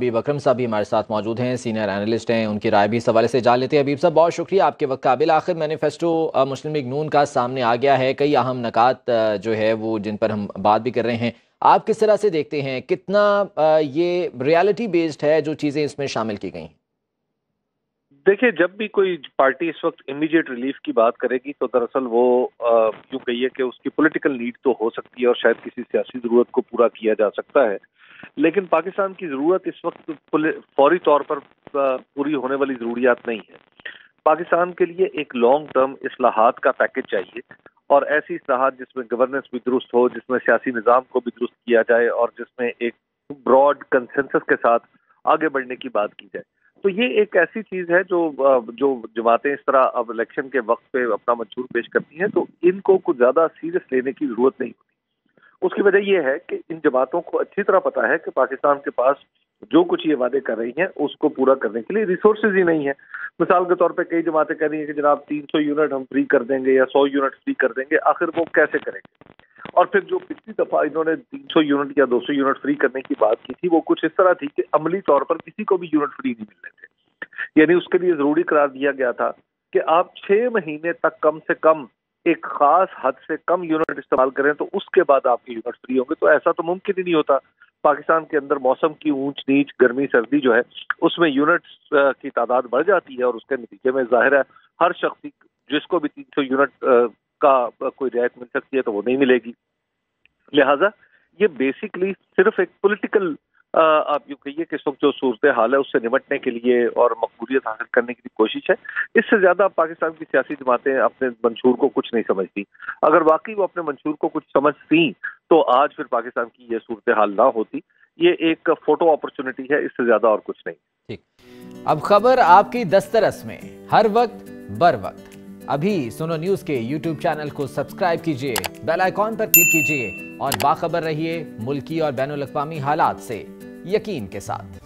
हबीब अकरम साहब भी हमारे साथ मौजूद हैं, सीनियर एनालिस्ट हैं, उनकी राय भी इस हवाले से जान लेते हैं। हबीब साहब, बहुत शुक्रिया आपके वक्त का। बिल-आखिर मैनिफेस्टो मुस्लिम लीग नून का सामने आ गया है, कई अहम नकात जो है वो जिन पर हम बात भी कर रहे हैं, आप किस तरह से देखते हैं, कितना ये रियलिटी बेस्ड है जो चीज़ें इसमें शामिल की गई हैं? देखिए, जब भी कोई पार्टी इस वक्त इमीडिएट रिलीफ की बात करेगी तो दरअसल वो यूं कहिए कि उसकी पॉलिटिकल नीड तो हो सकती है और शायद किसी सियासी जरूरत को पूरा किया जा सकता है, लेकिन पाकिस्तान की जरूरत इस वक्त फौरी तौर पर पूरी होने वाली जरूरियात नहीं है। पाकिस्तान के लिए एक लॉन्ग टर्म इस्लाहात का पैकेज चाहिए और ऐसी इस्लाहात जिसमें गवर्नेंस भी दुरुस्त हो, जिसमें सियासी निज़ाम को भी दुरुस्त किया जाए और जिसमें एक ब्रॉड कंसेंसस के साथ आगे बढ़ने की बात की जाए। तो ये एक ऐसी चीज है जो जमातें इस तरह अब इलेक्शन के वक्त पे अपना मंशूर पेश करती हैं, तो इनको कुछ ज्यादा सीरियस लेने की जरूरत नहीं होती। उसकी वजह यह है कि इन जमातों को अच्छी तरह पता है कि पाकिस्तान के पास जो कुछ ये वादे कर रही हैं उसको पूरा करने के लिए रिसोर्सेज ही नहीं है। मिसाल के तौर पे कई जमातें कह रही हैं कि जनाब 300 यूनिट हम फ्री कर देंगे या 100 यूनिट फ्री कर देंगे, आखिर वो कैसे करेंगे? और फिर जो पिछली दफा इन्होंने 300 यूनिट या 200 यूनिट फ्री करने की बात की थी, वो कुछ इस तरह थी कि अमली तौर पर किसी को भी यूनिट फ्री नहीं मिलने थे। यानी उसके लिए जरूरी करार दिया गया था कि आप 6 महीने तक कम से कम एक खास हद से कम यूनिट इस्तेमाल करें तो उसके बाद आपके यूनिट फ्री होंगे। तो ऐसा तो मुमकिन ही नहीं होता। पाकिस्तान के अंदर मौसम की ऊंच नीच, गर्मी सर्दी जो है, उसमें यूनिट्स की तादाद बढ़ जाती है और उसके नतीजे में जाहिर है हर शख्स जिसको भी 300 यूनिट का कोई रियायत मिल सकती है तो वो नहीं मिलेगी। लिहाजा ये बेसिकली सिर्फ एक पॉलिटिकल आप यूं कहिए कि इस वक्त जो सूरत हाल है उससे निपटने के लिए और मकबूलियत हासिल करने की कोशिश है। इससे ज्यादा पाकिस्तान की सियासी जमातें अपने मंशूर को कुछ नहीं समझती। अगर वाकई वो अपने मंशूर को कुछ समझती तो आज फिर पाकिस्तान की ये सूरत हाल ना होती। ये एक फोटो अपॉर्चुनिटी है, इससे ज्यादा और कुछ नहीं। ठीक, अब खबर आपकी दस्तरस में, हर वक्त बर वक्त। अभी सुनो न्यूज़ के YouTube चैनल को सब्सक्राइब कीजिए, बेल आइकॉन पर क्लिक कीजिए और बाखबर रहिए मुल्की और बैनुल अक़वामी हालात से यकीन के साथ।